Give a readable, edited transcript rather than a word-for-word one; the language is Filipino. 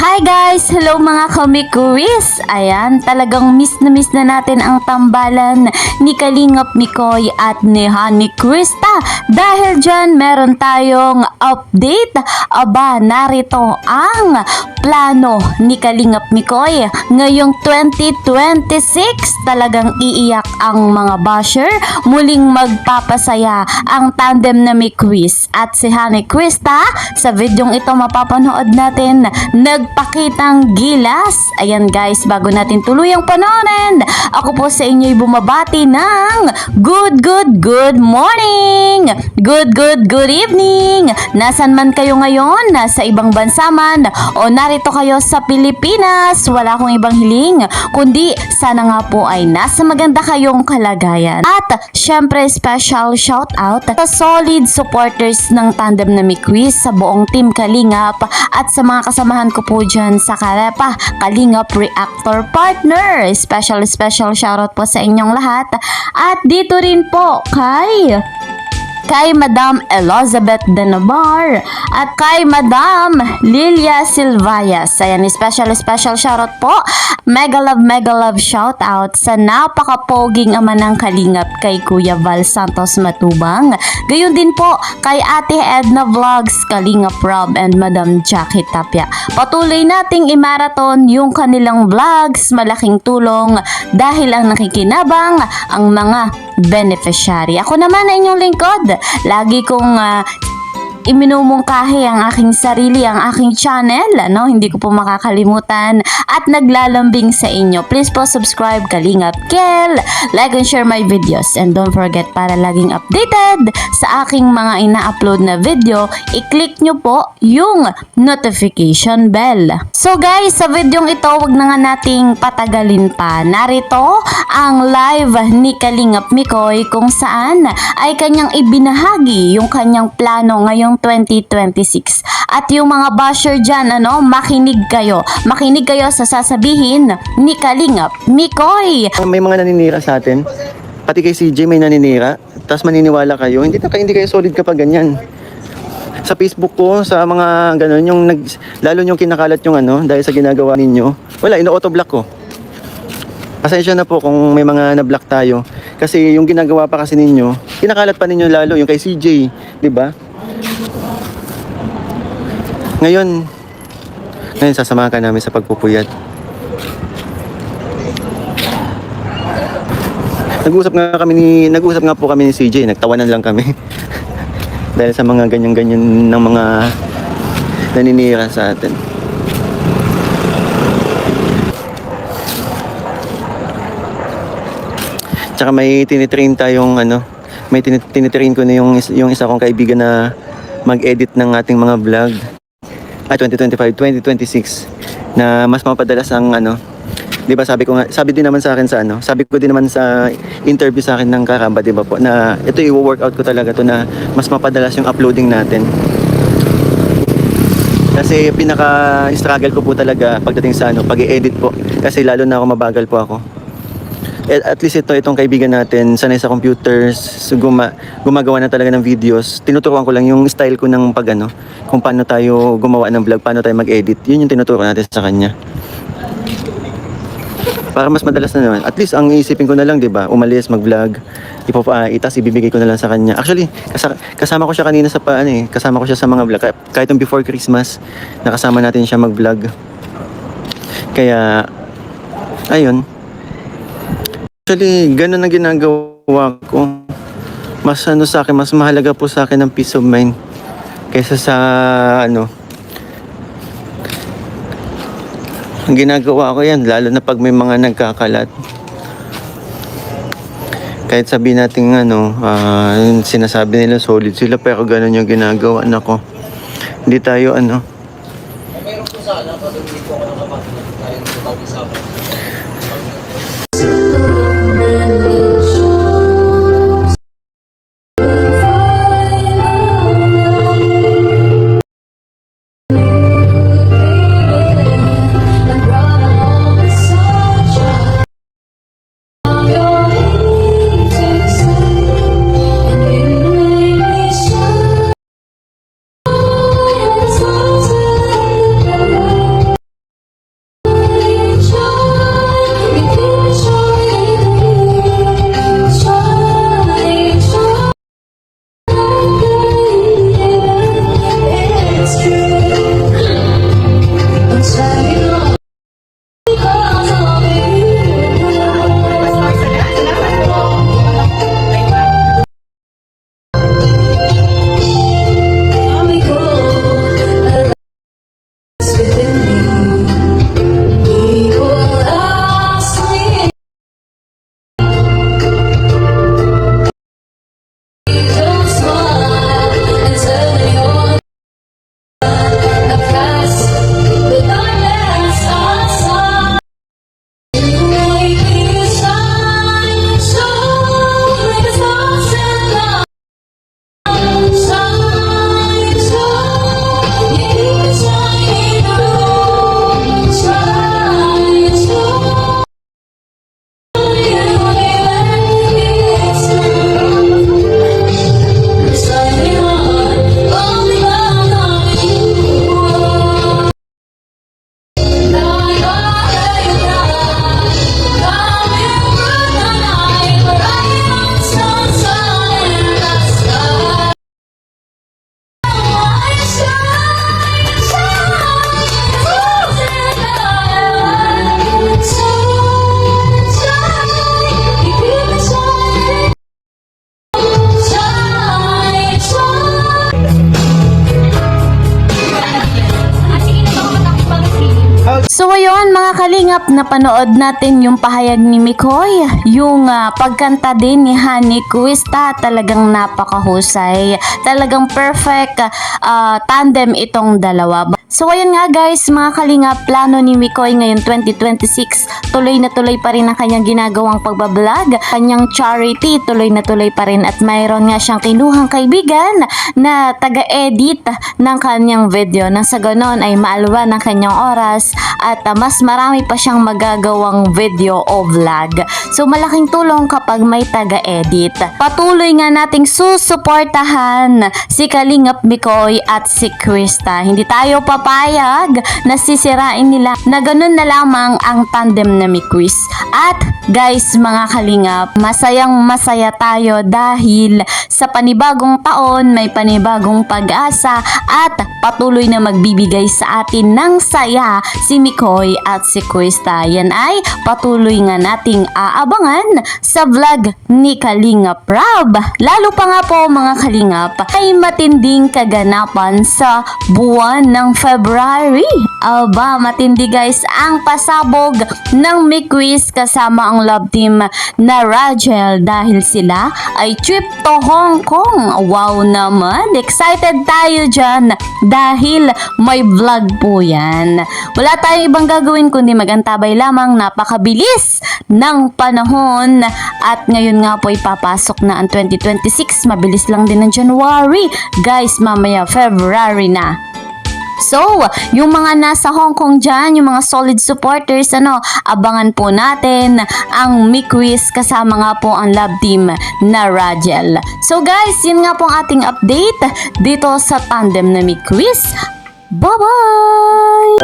Hi guys! Hello mga komikuis! Ayan, talagang miss na natin ang tambalan ni Kalingap Mikoy at ni Honey Krista. Dahil dyan, meron tayong update. Aba, narito ang plano ni Kalingap Mikoy. Ngayong 2026, talagang iiyak ang mga basher. Muling magpapasaya ang tandem na Mikois at si Honey Krista. Sa videong ito mapapanood natin nagpakitang gilas. Ayan guys, bago natin tuluyang panoorin, ako po sa inyo'y bumabati ng good morning, good evening. Nasaan man kayo ngayon, nasa ibang bansa man o narito kayo sa Pilipinas, wala akong ibang hiling kundi sana nga po ay nasa maganda kayong kalagayan. At syempre special shout out sa solid supporters ng tandem na Mikois, sa buong team Kalingap at sa mga kasamahan ko po dyan sa Karepa Kalingap Reactor Partner. Special shoutout po sa inyong lahat. At dito rin po kay Madam Elizabeth Denabar at kay Madam Lilia Silvayas. Ayan, special shoutout po. Mega love shoutout sa napakapoging ama ng Kalingap kay Kuya Val Santos Matubang. Gayon din po kay Ate Edna Vlogs, Kalingap Rob and Madam Jackie Tapia. Patuloy nating imaraton yung kanilang vlogs, malaking tulong dahil ang nakikinabang ang mga beneficiary. Ako naman ay inyong lingkod. Lagi kong iminumungkahi ang aking sarili, ang aking channel, hindi ko po makakalimutan at naglalambing sa inyo. Please po subscribe Kalingap Kel, like and share my videos, and don't forget, para laging updated sa aking mga ina-upload na video, i-click nyo po yung notification bell. So guys, sa videong ito, wag na nga nating patagalin pa. Narito ang live ni Kalingap Mikoy kung saan ay kanyang ibinahagi yung kanyang plano ngayong 2026. At yung mga basher dyan, makinig kayo sa sasabihin ni Kalingap Mikoy. May mga naninira sa atin, pati kay CJ may naninira, tapos maniniwala kayo, hindi kayo solid kapag ganyan. Sa Facebook ko, sa mga ganun, lalo yung kinakalat yung dahil sa ginagawa ninyo, wala, ino-autoblock ko. Pasensya na po kung may mga na-block tayo, kasi yung ginagawa pa kasi ninyo, kinakalat pa ninyo lalo yung kay CJ, di ba? Ngayon sasamahan ka namin sa pagpupuyat. Nag-usap nga po kami ni CJ, nagtawanan lang kami. Dahil sa mga ganyan-ganyan ng mga naninira sa atin. Tsaka may tinitrain tayong may tinitrain ko na yung isa kong kaibigan na mag-edit ng ating mga vlog. 2025, 2026 na mas mapadalas ang di ba sabi din naman sa akin sabi ko din naman sa interview sa akin ng Karamba, di ba po, na ito i-workout ko talaga to na mas mapadalas yung uploading natin. Kasi pinaka-struggle ko po talaga pagdating sa pag-i-edit po, kasi lalo na ako mabagal po ako. At least itong kaibigan natin, sanay sa computers, gumagawa na talaga ng videos. Tinuturuan ko lang yung style ko ng kung paano tayo gumawa ng vlog, paano tayo mag-edit. Yun yung tinuturuan natin sa kanya. Para mas madalas na naman. At least ang iisipin ko na lang, 'di ba? Umalis, mag-vlog, itas ibibigay ko na lang sa kanya. Actually, kasama ko siya kanina kasama ko siya sa mga vlog. Kahit yung before Christmas, nakasama natin siya mag-vlog. Kaya ayun. Actually, ganun ang ginagawa ko. Mas sa akin, mas mahalaga po sa akin ang peace of mind kaysa sa ang ginagawa ko yan, lalo na pag may mga nagkakalat. Kahit sabihin natin sinasabi nila solid sila, pero ganun yung ginagawa. Nako, hindi tayo Meron po sana, pag hindi po ako nakapag-tayo ng pag-isapan. So ayun mga kalingap, napanood natin yung pahayag ni Mikoy, yung pagkanta din ni Honey Crista, talagang napakahusay, talagang perfect tandem itong dalawa. So ayun nga guys mga kalingap, plano ni Mikoy ngayon 2026, tuloy na tuloy pa rin ang kanyang ginagawang pagbablog, kanyang charity tuloy na tuloy pa rin, at mayroon nga siyang kinuhang kaibigan na taga-edit ng kanyang video, nang sa ganon ay maalwa ng kanyang oras at mas marami pa siyang magagawang video o vlog. So malaking tulong kapag may taga-edit. Patuloy nga nating susuportahan si Kalingap Mikoy at si Crista. Hindi tayo papayag na sisirain nila na ganun na lamang ang tandem na Chris. At guys mga Kalingap, masayang masaya tayo dahil sa panibagong taon may panibagong pag-asa at patuloy na magbibigay sa atin ng saya si Mikoy at si Crista. Yan ay patuloy nga nating aabangan sa vlog ni Kalingap Rob. Lalo pa nga po mga Kalingap, ay matinding kaganapan sa buwan ng February. Aba, matindi guys ang pasabog ng Miquis kasama ang love team na Rachel dahil sila ay trip to Hong Kong. Wow naman, excited tayo dyan dahil may vlog po yan. Wala tayong ibang gagawin kundi magantabay lamang, napakabilis ng panahon at ngayon nga po ipapasok na ang 2026, mabilis lang din ng January. Guys, mamaya February na. So, yung mga nasa Hong Kong dyan, yung mga solid supporters, abangan po natin ang Miquis kasama nga po ang love team na Rachel. So guys, yun nga po ang ating update dito sa tandem na Miquis. Bye-bye!